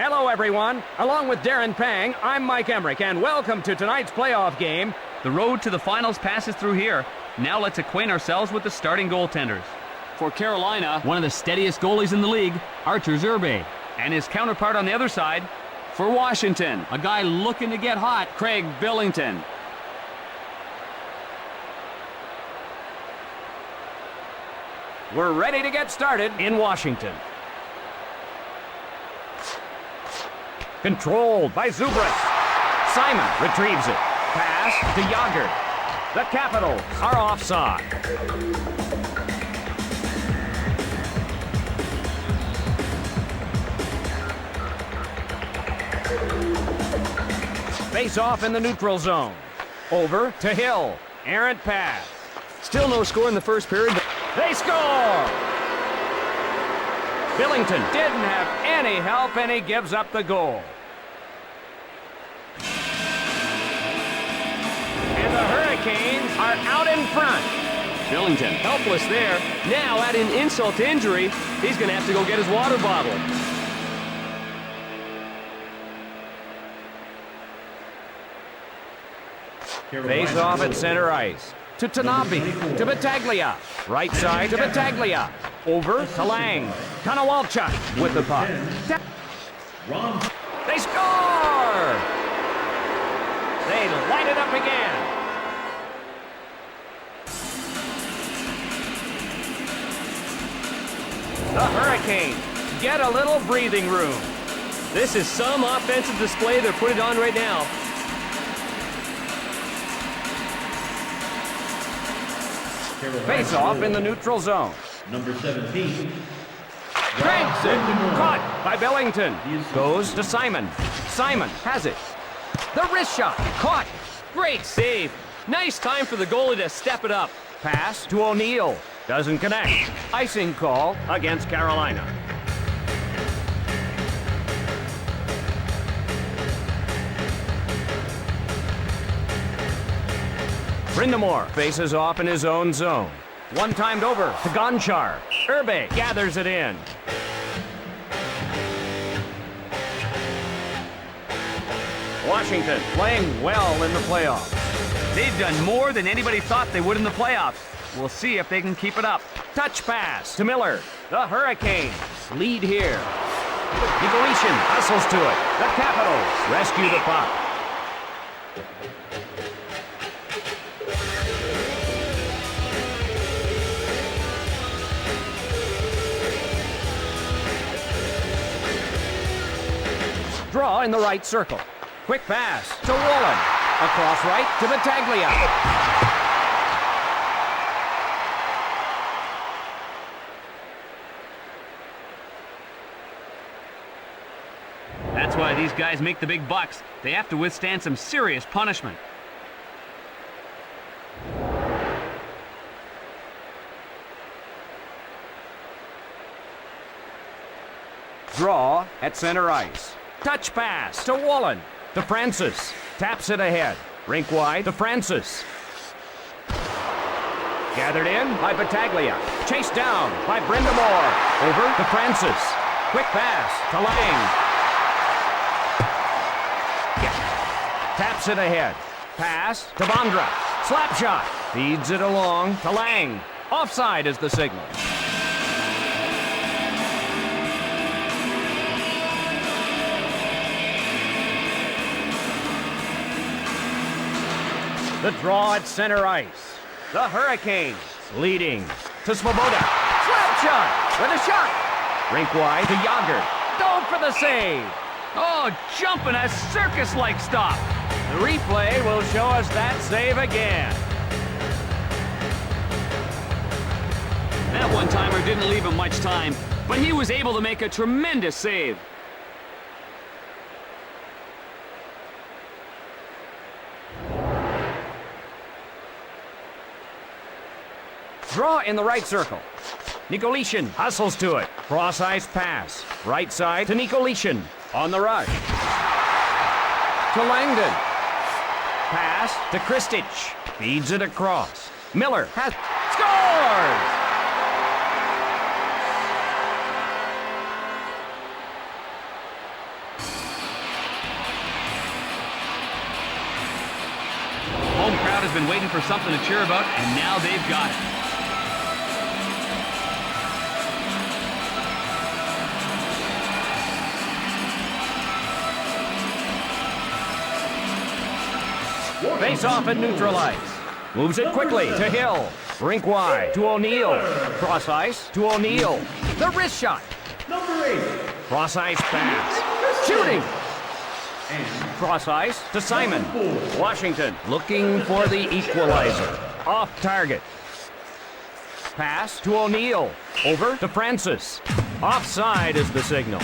Hello, everyone. Along with Darren Pang, I'm Mike Emmerich, and welcome to tonight's playoff game. The road to the finals passes through here. Now let's acquaint ourselves with the starting goaltenders. For Carolina, one of the steadiest goalies in the league, Archer Zerbe. And his counterpart on the other side, for Washington, a guy looking to get hot, Craig Billington. We're ready to get started in Washington. Controlled by Zubras. Simon retrieves it. Pass to Yager. The Capitals are offside. Face off in the neutral zone. Over to Hill. Errant pass. Still no score in the first period. They score! Billington didn't have any help, and he gives up the goal. And the Hurricanes are out in front. Billington helpless there. Now adding insult to injury, he's going to have to go get his water bottle. Face off at center ice. To Tanabe, to Battaglia. Right side to Battaglia. Over to Lang. Konowalchuk with the puck. They score! They light it up again. The Hurricanes get a little breathing room. This is some offensive display they're putting on right now. Face off in the neutral zone. Number 17. Cranks it. Caught by Billington. Goes to Simon. Simon has it. The wrist shot. Caught. Great save. Nice time for the goalie to step it up. Pass to O'Neill. Doesn't connect. Icing call against Carolina. Brindamore faces off in his own zone. One timed over to Gonchar. Urbe gathers it in. Washington playing well in the playoffs. They've done more than anybody thought they would in the playoffs. We'll see if they can keep it up. Touch pass to Miller. The Hurricanes lead here. Nikolishkin hustles to it. The Capitals rescue the puck. Draw in the right circle. Quick pass to Wallen. Across right to Battaglia. That's why these guys make the big bucks. They have to withstand some serious punishment. Draw at center ice. Touch pass to Wallen. To Francis. Taps it ahead. Rink wide to Francis. Gathered in by Battaglia. Chased down by Brindamore. Over to Francis. Quick pass to Lang. Taps it ahead. Pass to Vondra. Slap shot. Feeds it along to Lang. Offside is the signal. The draw at center ice. The Hurricanes leading to Svoboda. Slap shot with a shot. Rink wide to Yager. Dove for the save. Oh, jumping a circus-like stop. The replay will show us that save again. That one-timer didn't leave him much time, but he was able to make a tremendous save. Draw in the right circle. Nikolishkin hustles to it. Cross-ice pass. Right side to Nikolishkin. On the rush. To Langdon. Pass to Kristich. Feeds it across. Miller has scores! home crowd has been waiting for something to cheer about, and now they've got it. Face off and neutral ice. Moves it quickly to Hill. Rink wide to O'Neill. Cross ice to O'Neill. The wrist shot. Number 8. Cross ice pass. Shooting. Cross ice to Simon. Washington looking for the equalizer. Off target. Pass to O'Neill. Over to Francis. Offside is the signal.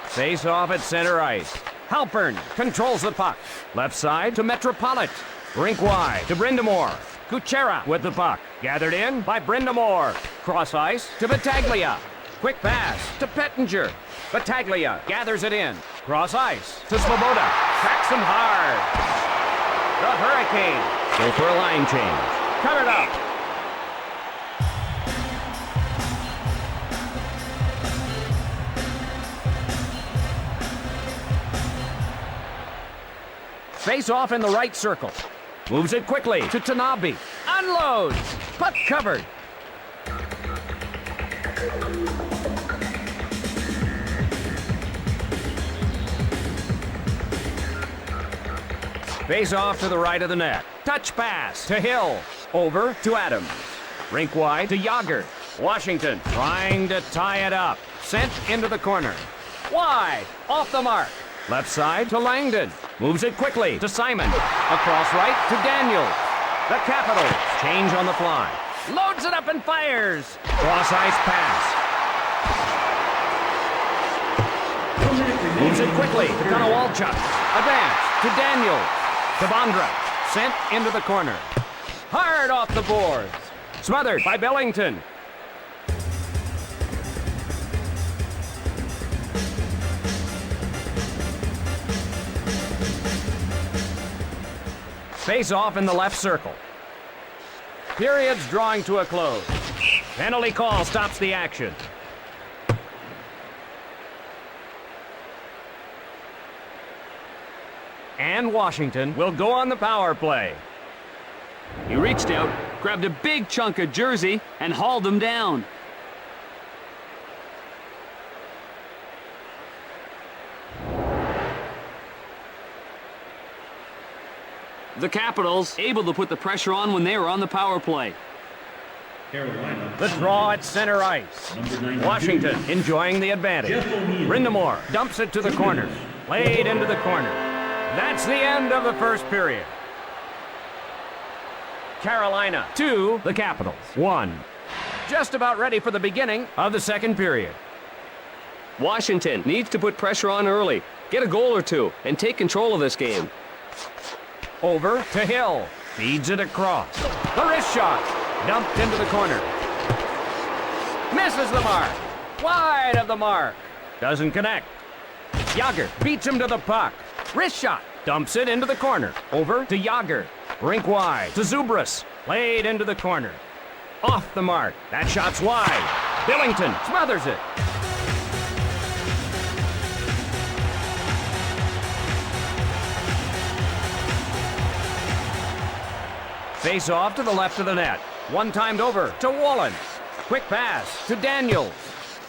Face off at center ice. Halpern controls the puck. Left side to Metropollet. Rink wide to Brindamore. Kuchera with the puck. Gathered in by Brindamore. Cross ice to Battaglia. Quick pass to Pettinger. Battaglia gathers it in. Cross ice to Svoboda. Cracks him hard. The Hurricanes go for a line change. Covered up. Face off in the right circle. Moves it quickly to Tanabe. Unloads. Puck covered. Face off to the right of the net. Touch pass to Hill. Over to Adams. Rink wide to Yager. Washington trying to tie it up. Sent into the corner. Wide. Off the mark. Left side to Langdon. Moves it quickly to Simon. Across right to Daniel. The Capitals change on the fly. Loads it up and fires. Cross ice pass. Moves it quickly to Konowalchuk. Advance to Daniel. To Bondra. Sent into the corner. Hard off the boards. Smothered by Billington. Face off in the left circle. Period's drawing to a close. Penalty call stops the action. And Washington will go on the power play. He reached out, grabbed a big chunk of jersey, and hauled him down. The Capitals able to put the pressure on when they were on the power play. Carolina. The draw at center ice. Washington enjoying the advantage. Brindamore dumps it to the corner. Played into the corner. That's the end of the first period. Carolina 2, the Capitals 1. Just about ready for the beginning of the second period. Washington needs to put pressure on early, get a goal or two, and take control of this game. Over to Hill. Feeds it across. The wrist shot. Dumped into the corner. Misses the mark. Wide of the mark. Doesn't connect. Yager beats him to the puck. Wrist shot. Dumps it into the corner. Over to Yager. Rink wide to Zubras. Played into the corner. Off the mark. That shot's wide. Billington smothers it. Face off to the left of the net. One timed over to Wallen. Quick pass to Daniels.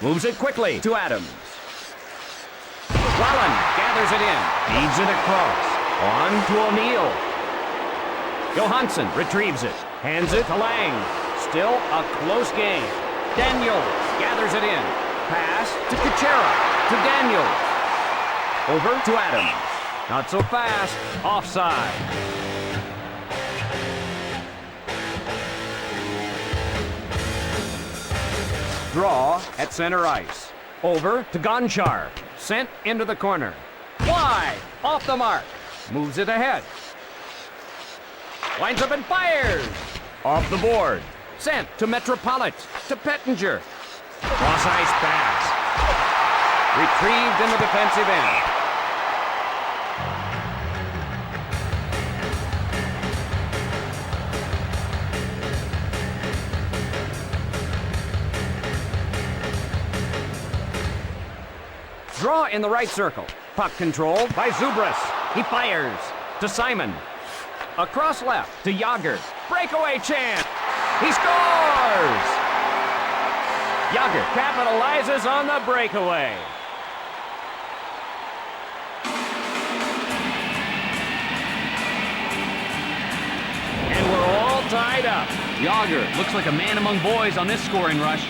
Moves it quickly to Adams. Wallen gathers it in. Feeds it across. On to O'Neill. Johansson retrieves it. Hands it to Lang. Still a close game. Daniels gathers it in. Pass to Kuchera. To Daniels. Over to Adams. Not so fast. Offside. Draw at center ice. Over to Gonchar. Sent into the corner. Wide. Off the mark. Moves it ahead. Winds up and fires. Off the board. Sent to Metropolit. To Pettinger. Cross ice pass. Retrieved in the defensive end. Draw in the right circle. Puck controlled by Zubras. He fires to Simon. Across left to Yager. Breakaway chance. He scores! Yager capitalizes on the breakaway. And we're all tied up. Yager looks like a man among boys on this scoring rush.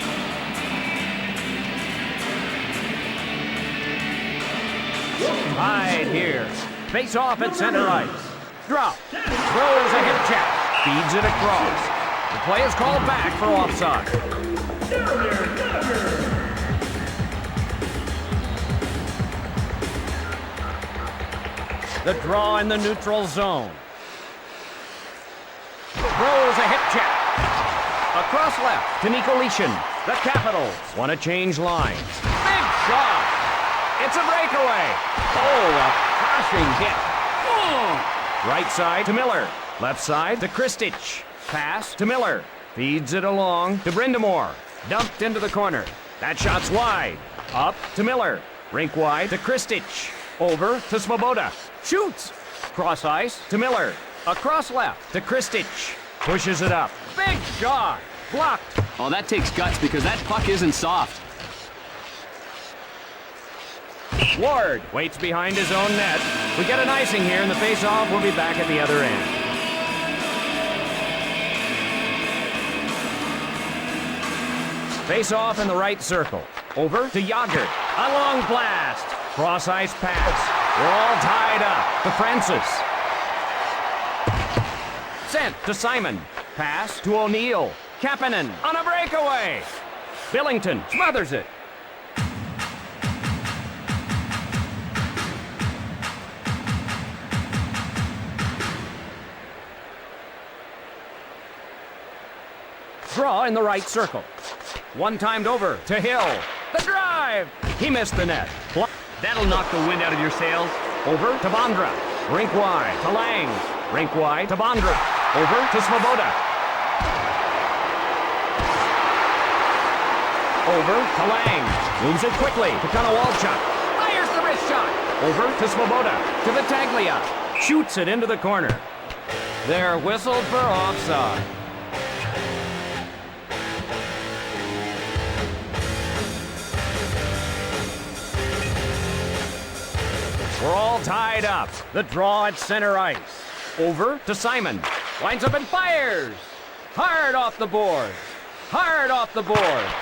Tied here. Face off at center ice. Drop. Throws a hip check. Feeds it across. The play is called back for offside. The draw in the neutral zone. Throws a hip check. Across left to Nicolishin. The Capitals want to change lines. Big shot. It's a breakaway. Oh, a crushing hit. Oh. Right side to Miller. Left side to Kristich. Pass to Miller. Feeds it along to Brindamore. Dumped into the corner. That shot's wide. Up to Miller. Rink wide to Kristich. Over to Svoboda. Shoots. Cross ice to Miller. Across left to Kristich. Pushes it up. Big shot. Blocked. Oh, that takes guts because that puck isn't soft. Ward waits behind his own net. We get an icing here, and the face-off will be back at the other end. Face-off in the right circle. Over to Yager. A long blast. Cross-ice pass. We're all tied up. To Francis. Sent to Simon. Pass to O'Neill. Kapanen on a breakaway. Billington smothers it. Draw in the right circle. One timed over to Hill. The drive. He missed the net. That'll knock the wind out of your sails. Over to Bondra. Rink wide to Lang. Rink wide to Bondra. Over to Svoboda. Over to Lang. Moves it quickly to Konowalchuk. Fires the wrist shot. Over to Svoboda. To Vitaglia. Shoots it into the corner. They're whistled for offside. We're all tied up. The draw at center ice. Over to Simon. Winds up and fires. Hard off the boards. Hard off the boards.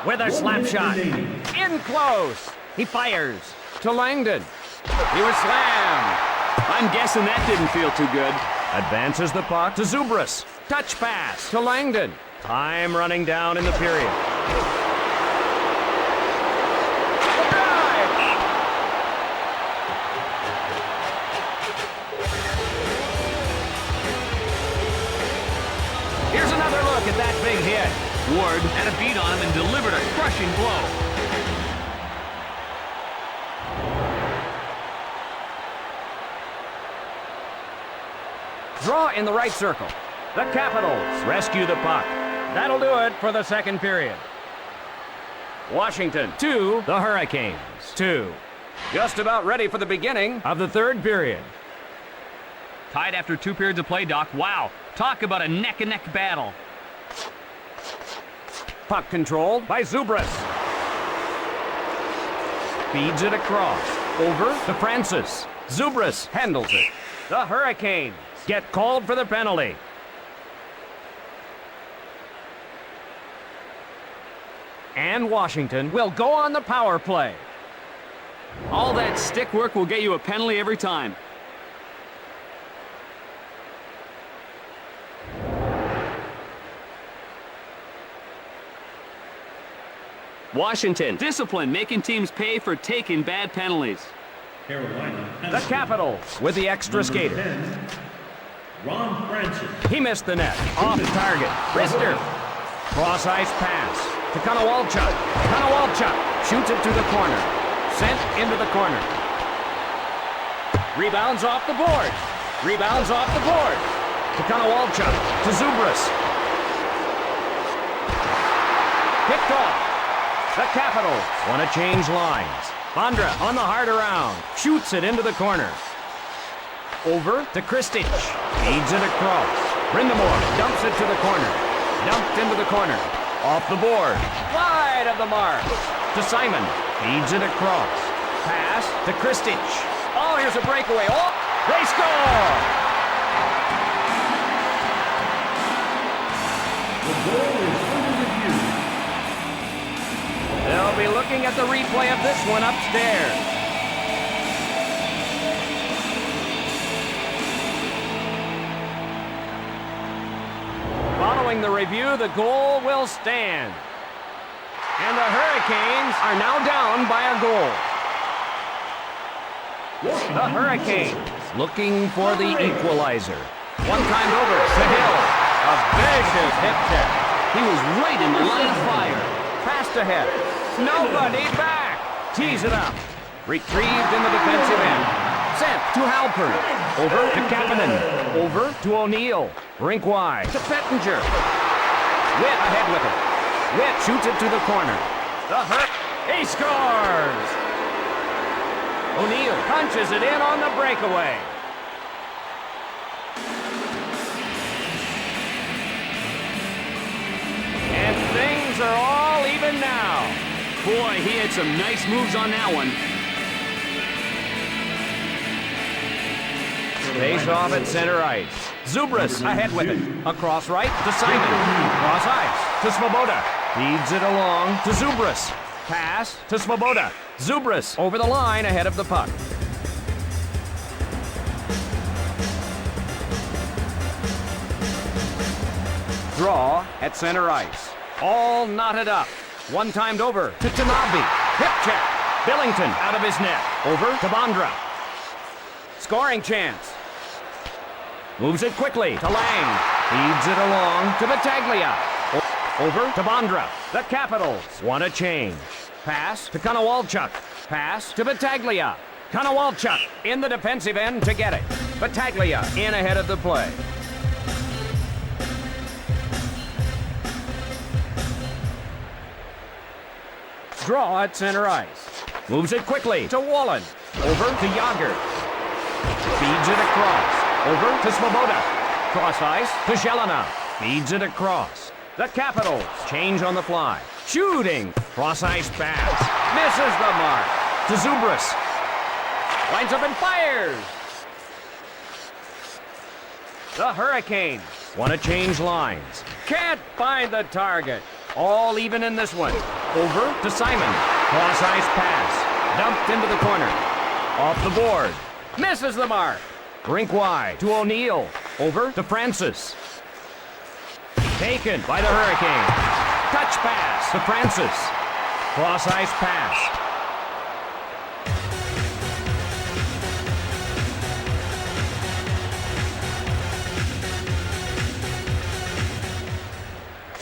With a slap shot. In close. He fires to Langdon. He was slammed. I'm guessing that didn't feel too good. Advances the puck to Zubras. Touch pass to Langdon. Time running down in the period. Here's another look at that big hit. Ward had a beat on him and delivered a crushing blow. Draw in the right circle. The Capitals rescue the puck. That'll do it for the second period. Washington 2, the Hurricanes 2. Just about ready for the beginning of the third period. Tied after 2 periods of play, Doc. Wow. Talk about a neck-and-neck battle. Puck controlled by Zubras. Feeds it across. Over to Francis. Zubras handles it. The Hurricanes get called for the penalty. And Washington will go on the power play. All that stick work will get you a penalty every time. Washington, discipline, making teams pay for taking bad penalties. Carolina. The Capitals with the extra skater. 10, Ron Francis. He missed the net. Off target. Rister. Cross ice pass to Konowalchuk. Konowalchuk shoots it to the corner. Sent into the corner. Rebounds off the board. Rebounds off the board. To Konowalchuk. To Zubras. Picked off. The Capitals want to change lines. Bondra on the hard around. Shoots it into the corner. Over to Kristic. Feeds it across. Brindamore dumps it to the corner. Dumped into the corner. Off the board. Wide of the mark. To Simon. Feeds it across. Pass to Kristic. Oh, here's a breakaway. Oh, they score! The goal is under review. They'll be looking at the replay of this one upstairs. Following the review, the goal will stand. And the Hurricanes are now down by a goal. The Hurricanes looking for the equalizer. One time over to Hill. A vicious hip check. He was right in the line of fire. Passed ahead. Nobody back. Tees it up. Retrieved in the defensive end. Sent to Halpern. Over to Kapanen. Over to O'Neill. Rink wide to Pettinger. Witt ahead with it. Witt shoots it to the corner. The Hurt. He scores! O'Neill punches it in on the breakaway. And things are all even now. Boy, he had some nice moves on that one. Face off at center ice. Zubras ahead with it. Across right to Simon. Cross ice to Svoboda. Feeds it along to Zubras. Pass to Svoboda. Zubras over the line ahead of the puck. Draw at center ice. All knotted up. One timed over to Tanabe. Hip check. Billington out of his net. Over to Bondra. Scoring chance. Moves it quickly to Lang. Feeds it along to Battaglia. Over to Bondra. The Capitals want a change. Pass to Konowalchuk. Pass to Battaglia. Konowalchuk in the defensive end to get it. Battaglia in ahead of the play. Draw at center ice. Moves it quickly to Wallen. Over to Yager. Feeds it across. Over to Svoboda. Cross ice to Jelena. Feeds it across. The Capitals change on the fly. Shooting. Cross ice pass. Misses the mark. To Zubras. Lines up and fires. The Hurricanes want to change lines. Can't find the target. All even in this one. Over to Simon. Cross ice pass. Dumped into the corner. Off the board. Misses the mark. Rink wide to O'Neill. Over to Francis. Taken by the Hurricanes. Touch pass to Francis. Cross ice pass.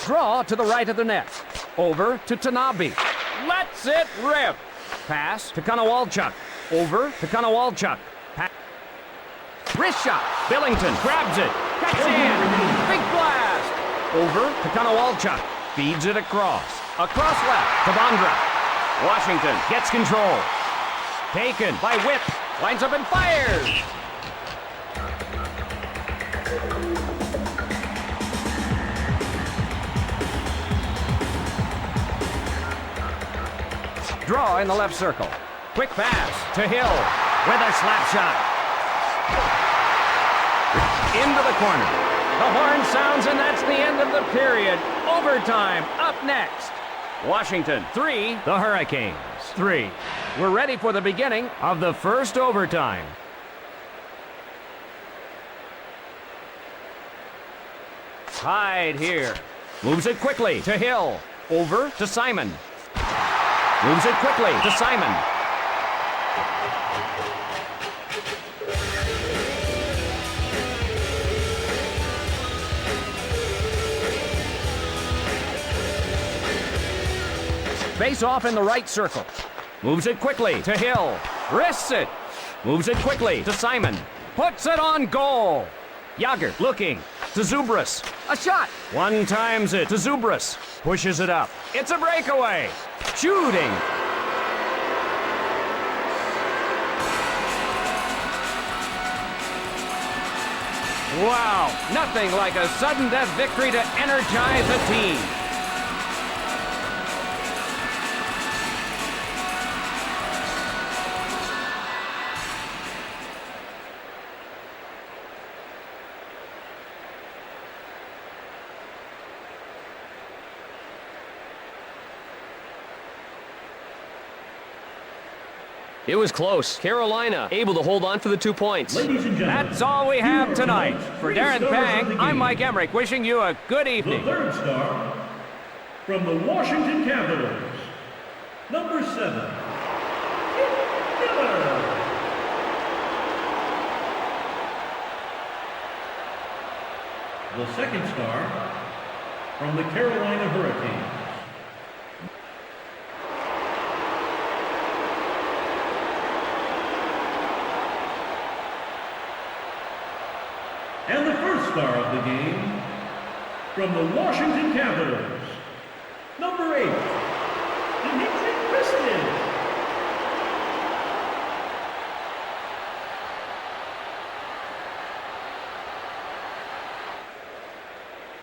Draw to the right of the net. Over to Tanabe. Lets it rip. Pass to Konowalchuk. Over to Konowalchuk. Wrist shot. Billington grabs it. Cuts in. Big blast. Over to Konowalchuk. Feeds it across. Across left to Bondra. Washington gets control. Taken by Witt. Lines up and fires. Draw in the left circle. Quick pass to Hill with a slap shot. Into the corner. The horn sounds, and that's the end of the period. Overtime up next. Washington 3, the Hurricanes 3. We're ready for the beginning of the first overtime. Tied here. Moves it quickly to Hill. Over to Simon. Moves it quickly to Simon. Face off in the right circle. Moves it quickly to Hill. Wrists it. Moves it quickly to Simon. Puts it on goal. Yager looking to Zubras. A shot. One times it to Zubras. Pushes it up. It's a breakaway. Shooting. Wow, nothing like a sudden death victory to energize a team. It was close. Carolina able to hold on for the 2 points. Ladies and gentlemen, That's all we have here are tonight. tonight's For three Darren stars of Pang, the I'm game. Mike Emmerich, wishing you a good The evening. third star from the Washington Capitals, number 7, Miller. The second star from the Carolina Hurricanes, and the first star of the game from the Washington Capitals, number 8,